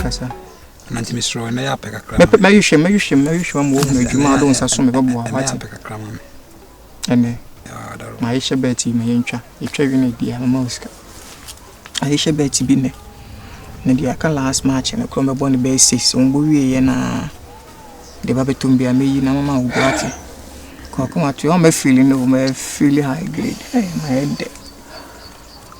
Kasa nanti misro na ya peka kra me yushe mo na djuma do nsa so me babo wa wati peka kra mami ene ya daro ma yeshe beti me yentwa etwa wi na dia ma uska ayeshe beti bi ne dia ka last match na kro me boni be 6 ongo wi ye na de ba betum bia me yi na mama wo wati ko ko atu o me feeling no me feel high grade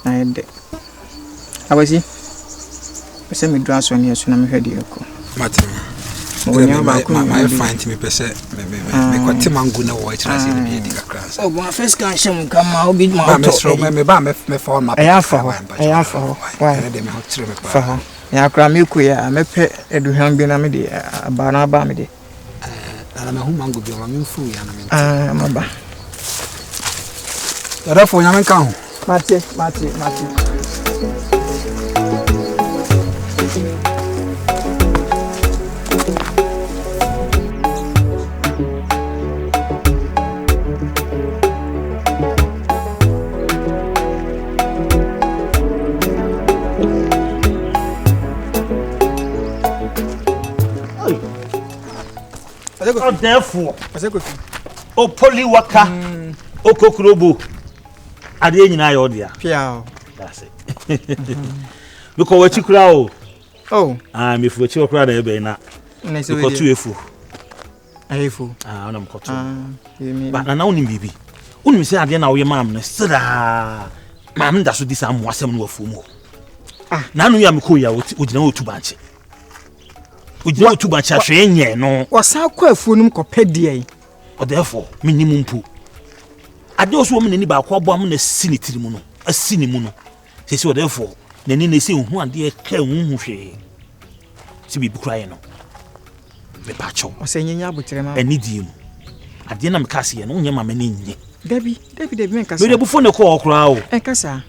my head awasi pese me dra so ne so na me hwede eko matem my find me pese me kwati mangu na wo itira se bi edi kakra oh bon first can shem kama obi ma to me phone map ayafa why de me hotire me fa ya kra me ku ya me pe eduhwan bi na me de abana ba me de na me hu mangu bi ma me mfu ya na me maba ya da fo nya me kan ho mate therefore o poli waka o kokrobo ade nyina ya odia pia that's it because we chikura o oh me fu chi okura da ebe na ko tu efu ayefu ona mkoto ba na unim bibi unim se ade na wo ye mam na sida mam nda so di sa mo asem no afu mu na anu ya me ko ya ogina otu banche ujina otu banche ahwe enye no wasa kwa afu num kopedie o therefore minimum mpu ade oso wo ni ba kwa bo am na sini tirimu no asini mu no sesi o therefore nani na se hu ade ka hu hwe si bi bukra ye no me pacho o se nyenya abotere ma ani di mu ade na me kase ye no nya ma me ni nye Debbie me kasa me bufo ne ko okra o kasa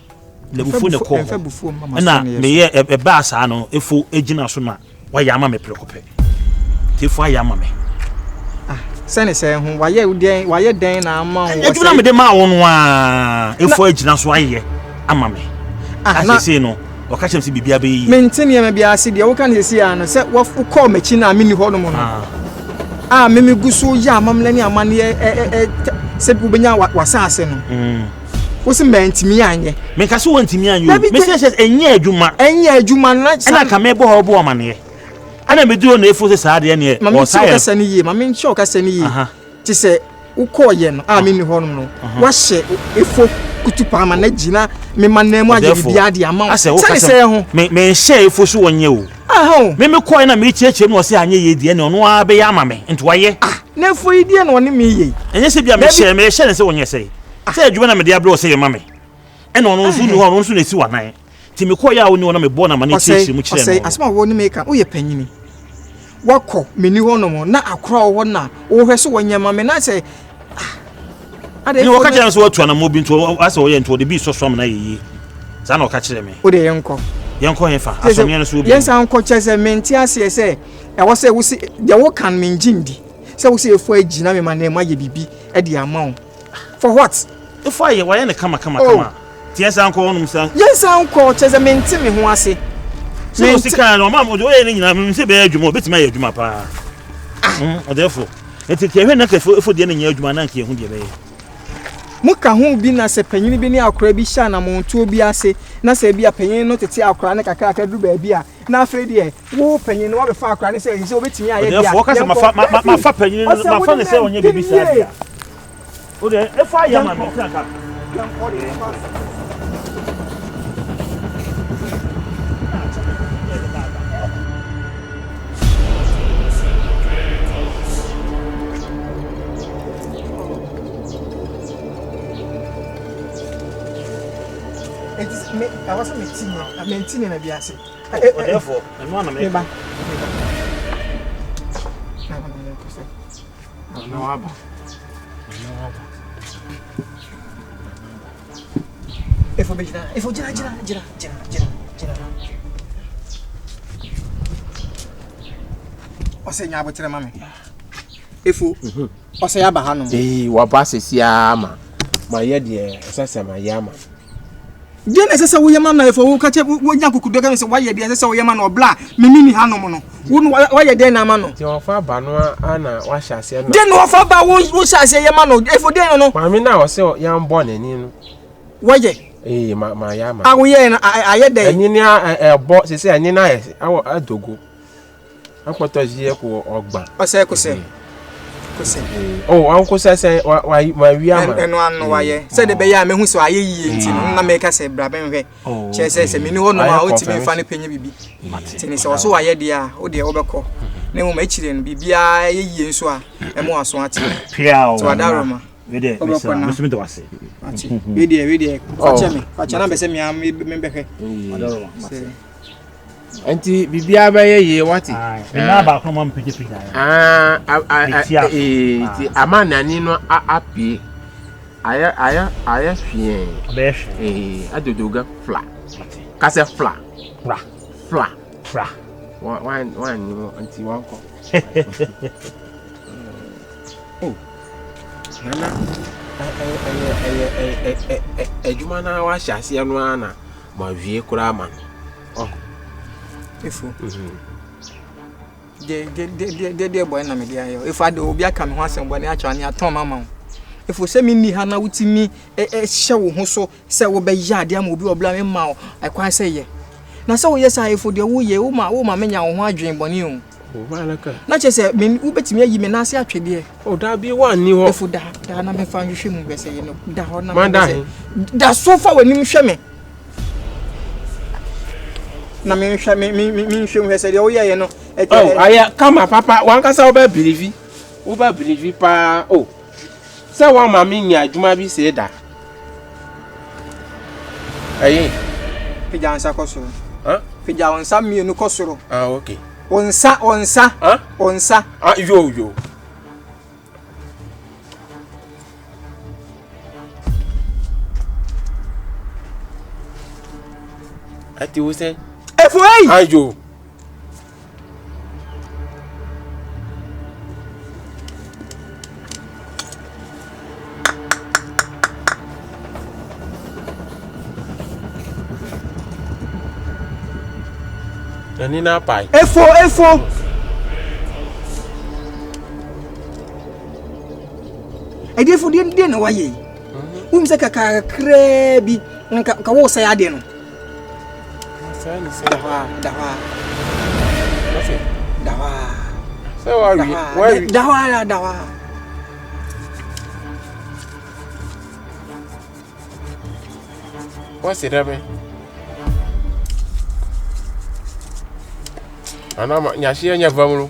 le bufo ne ko enfa bufo mama na me ye e ba asa no efo ejina so na wa ya ma me prekope tefo ya ma me sene se hu waye den na ama wo ejuna me de ma wo no a efo ejina so aye ama me asese no o ka chemsi bibia be yi mentene ma bia ase de wo kan se ya no se wo call machi na mini ho no mo no meme guso ya amamle ni amane se bu benya wasase no wo se mentimi anye me ka se wontimi anye me se enye adwuma na ka me bo ho bo omane ana me duro na efo se saade ye ne o sai ka sani ye mame nche o ka sani ye ti se wo call ye no mini ho no wa hye efo kutupa ma na gina me manemu aje bibia de ama se se ho me hye efo so wonye o me call na me chieche no se anye ye die ne ono a be ya ama me nto waye na efo yi die no ne me ye enye se bia me hye ne se wonye se adwuma na me de abro se ye mame ene ono nso ni ho ono nso na si wanan ti me call ya wo ni ono me bo na ma ne chieche mu kire no asema wo ni me ka wo ye panyini wako meni ho no mo na akra wo na wo hwe so wonye mame na se ni wo ka kire so watu na mo bi nto ase wo ye nto de bi so so na ye za na o ka kire me wo de yenko yefa asomye no so obi yensa anko chese menti ase se e wo se wo si de wo kan me njindi se wo se efo agina me manemu aye bibi e de ama for what efo aye wa ye ne kama ti yensa anko wonum sa yensa anko chese menti me ho ase se o sika no ma mo de oye ni nyina me se be adwuma obetima ye adwuma pa o therefore enti ke hwe na ka efo de ne nya adwuma na nke hu de be muka hu bi na se panyini bi ni akora bi sha na monto bi ase na se bi apanyini no tete akora ne kakra ka du ba bi a na afre de wo panyini wo be fa akora ne se obetimi aye bia therefore ka se ma fa panyini ma fa ne se onye bi sa bia o de e fa ya ma me ka I wasn't maintaining a biase. Therefore, and one of them. No, if ose nya abotre mame efu ose ya ba hanu wa ba sesia ma ye de esase ma ya ma de na esase wo ye ma na efu wo ka che wo nya kukudo ka se wa ye de esase wo ye ma na obla mimi hanu mo no wo wa ye de na ma no ti wa fa ba no ana wa hyase no de no wa fa ba wo hyase ye ma no efu de no ma mi na o se ya mbo na ni no wa ye ma ya ma awo ye na aye de ani ni bo se ani na adogo akpoto ji ko ogba ose ko se anko se wa wi ama eno anu wa ye se de be ya me hu so aye yiye nti no na me ka se bra ben hwe che se me ni ho no ma o ti me fa ne penye bibi ti ni se wo so wa ye dia o de wo bekọ na mu ma chire no bibia ye yiye nso a e mo aso ati pia o so adaroma we de me to wase ati we de fa che na be se me behwe adaroma anti bibia ba ye wati na ba ko mo mpije ti amana ni no apie aya fie adodoga fla kase fla one ni anti wanko nana ejuma na wa hyase no ana ma wie kura ma efu de boy na me dia yo if ade obi aka me ho asem bo na acha ni aton mama efu se mi ni ha na wutimi hye wo ho so se wo be ya ade am obi obla me ma o akwan se ye na se wo ye sa efu de wo ye wo ma menya wo ho adwen boni o malaka na che se me wo betimi ayi me na ase atwede o da bi wan ni ho efu da na me fa nhwe mu be se ye no da ho na me da so fa wani hwe me na me hwe me hwe se de wo ye no aya kama papa wan kasa oba believe pa se wa ma mi nya adwuma bi se da ayi pija ansa kosoro pija onsa mienu kosoro okay onsa yo ati wo se efu ei ayo Nani na pai efo edefo de na waye se kaka krebi ka wo sa ya de no sani se dawa se wa dawa wa se dabe anama nyashi nya vamru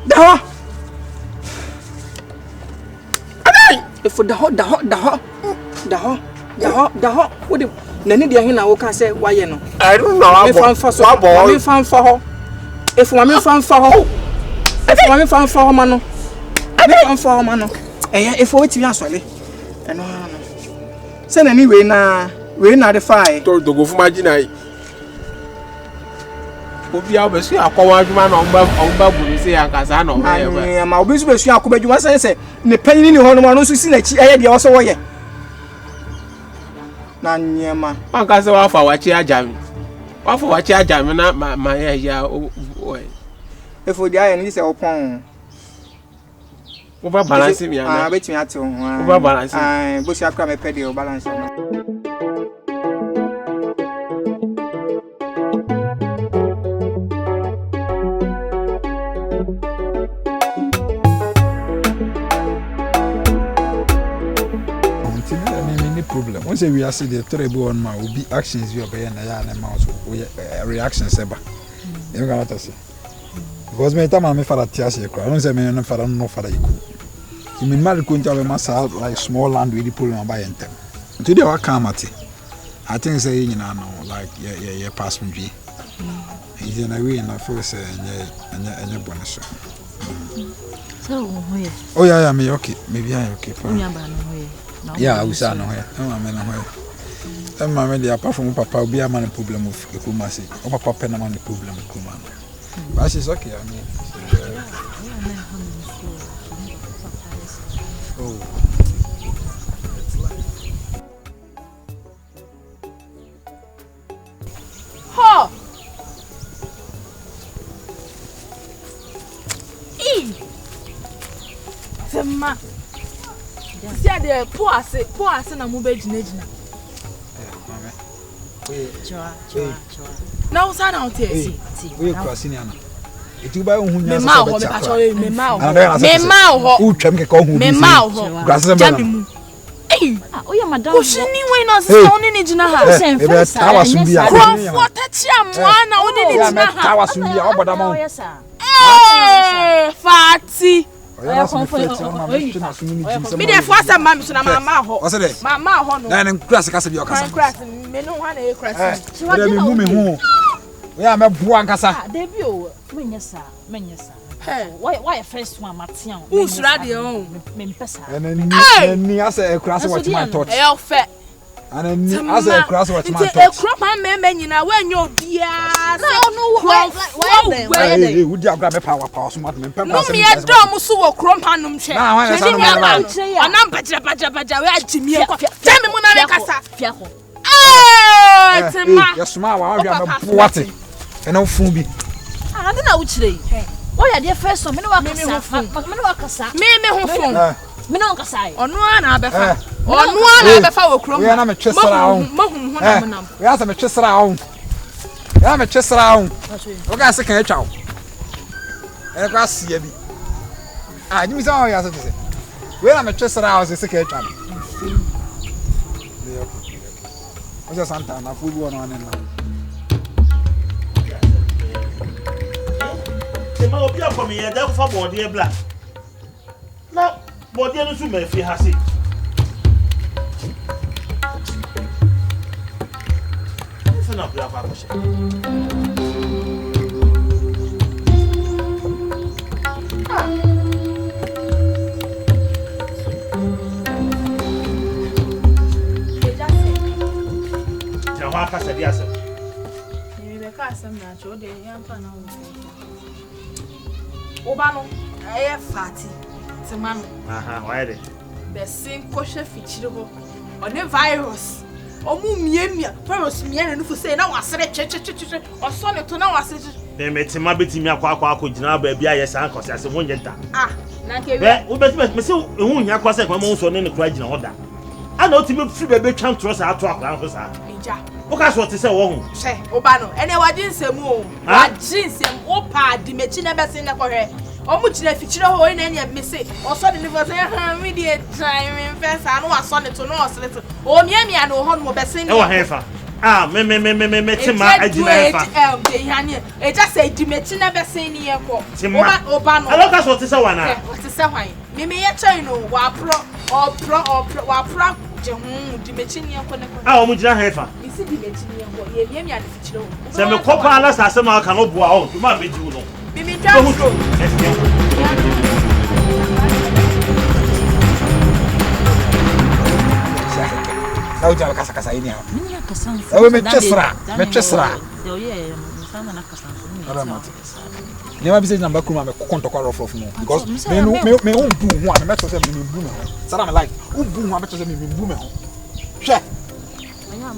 dawa adai efo daho wo de nani de ahin na wo ka se waye no I don't know me fan fa ho efo ma me fan fa ho ma no me fan fa ho ma no efo wetimi asole eno no se nani we na de fai to dogo fu magina obi abesu akwa adwuma na omba buru se akasa na oba ma obi su besu akwa adwuma se ne panyin ni ho no no so si na chi de wo so wo ye na nyema akasa wa fa wachi ajami na ma ya efo dia ye ni se opon over balance mi ana betimi ate ho over balance bo si akwa me pede o balance no problem. Once we are see the terrible one man will be actions you obey na ya na mouth reactions eba. You got to say. Because me time me father tiase ekra. I don't say me no father no father iku. You mean mal ko nja be massa like small land we dey pull am by entem. Today wa come at I think say you know like yeah pass me dwi. Is na we na for say anya bonus. So hoye. Oh yeah me okay. Maybe I okay. Unya ba no hoye. Yeah, I was on here. Oh, I'm in a way. Mama, apart from papa, will be a man problem with Kumasi. Or papa pen a man problem with Kuman. But she's okay, I mean. Oh. Ho! Sema. Sia de po ase na mo be gina. Chwa. Na usa na otie. We cross in yana. Eti ba ohun nya me ma ho. Utwam ke ko ohun bi. Me ma ho. Grasse be. Oya madam. Kushini we na se oni ni gina ha. Ebe tawa sumbia. Krofo tachia mo na oni ni gina ha. Tawa sumbia oboda mo. Fati. Me dey for some mama so na mama ho. Mama ho no. Na class ka se bi okasa. Class me no ha na e class. Me hu me hu. Oya me bua nkasa. Debi o, menye sa. Why first one Martian? Who's radio? Mempesa. And ni asa e class what my thought. E o fe. And ni asa e class what my thought. E crop man me nyina when you bia. No why Hey, would you grab a power so much me pempa. No me e do so wo crop hanum che. Na wa sa no me. Anam baja we ajimi e kwa. Tell me mo na me kasa. Fiako. Tema. Yes ma wa me boate. E na fun bi. Ah, na wo chire. Why are the first one? Me no wakasa. Me ho phone. Me no wakasa. Onu na abefa. Onu na abefa wo krom. We na me twesra wo. Mahun ho na monam. We asa me twesra wo. Ya me twesra wo. O ga se kan atwa wo. E kwa sia bi. Ah, ni mi sa ya se tse. We na me twesra wo se kan atwa. O ja santa na fu bi wono na. Ma obi akomi ye da fa body e bla na body no su ma fi ha se fa na bla fa ko she ja wa ka se dia se ni be ka asem na cho de yan fa na wo Obano, I fatty. Timano. Why de? The same kosher fichiro. On a virus. Omu miemia. Virus mien no for say na was che. Or son to na was They met him betting me akwa jina ba bia yes an cause as won yenta. Ah, na ke we bet me say ehun nya kwase kwa mo so ne ne kura jina oda. Ana o ti me free be twan tro sa ato akwa ho sa. Eja. O ka so te say wo hu. She, Obano, ene wajinsem o. Wajinsem o pa di mechi na besin na kohwe. Omu chire fichire ho ina nya me say, o so de never say ha me dey time first anu aso ne to no oslet. O miamia no ho no besin. E wo hefa. Ah, me tima ajina hefa. Dey hane. E just say di mechi na besin ni yeko. Obano. Alo ka so te say wana. What say hwan? Me ye chai no wa pro je hu di mechi ni yeko ne ko. Ah, omu jina hefa. Isi di mechi ni yeko. Ye miamia ne fichire ho. Se me kopa ala sa se ma ka no boa ho. Tuma meji wo no. Mimi dance. Now you kasa ini ha. Ewe me twesra. Ne ma bi se number kuma me konto kwa rof no because me umbu hu a me meto se me mbu me ho. Sara me like umbu hu a meto se me mbu me ho. Hwe.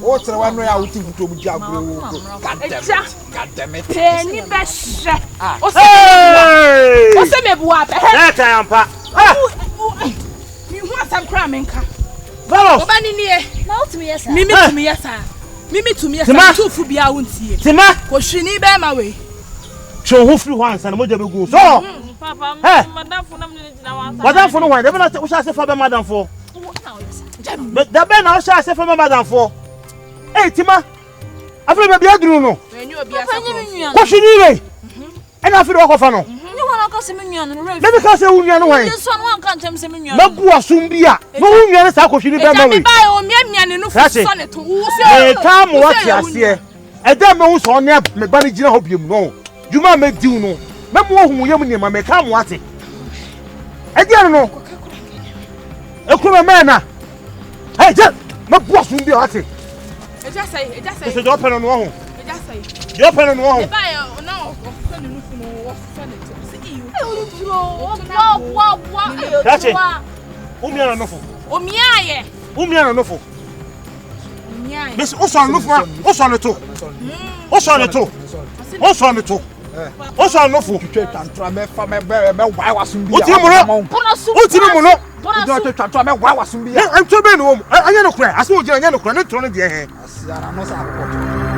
O tere wa no ya wuti futo mu dia agro. God damn it. Ni be hwe. O se me bua be. Na ta ampa. Mi hu asam kra me nka. Vamos. Oba ni nie. Na utumi yesa. Mimi tumi yesa. Tufu bia wontie. Tima. Ko hwini be ma we. Cho hu free one san mo je begu. So. Papa, madam fo na me jina wan. Madam fo no wan. Dey na o sha se fa be madam fo. Da be na o sha se fa be madam fo. Eh Tima. Afro be bia duru no. Enyu obi asa. Ko hwini re. Ena afro ko fa no. Ni wona ka se me nua no re. Let me ka se hu nua no wan. Ni so no wan kan tem se me nua. Mabu asum bia. No hu nua ne sa ko hwini be ma we. E ba o miamia ne no fu so ne to wo se. E ka mo wa ti ase. E da me hu so ne me ba ne gina ho biem no. Juma me diu no. Me mo hu yem ne ma me ka mo ate. E dia no. E kuma me na. Hey, je. Mabu asum bia ate. Eja say. So you open on one. Eja say. You open on one. Buy no, so no no, so no. See you. That's it. Umia no fo. Omiaye. Umia no fo. Omiaye. Miss Osan no fo. Osan no to. Osan no to. Osan no to. Osan no fo. Tantra me fa me why wasum bi. Oti mo no. Oti mo no. Tantra me why wasum bi. I'm to be no. Anya no kra. Aso ojira anya no kra. Ne tro no de he. Asiara no sa akọ.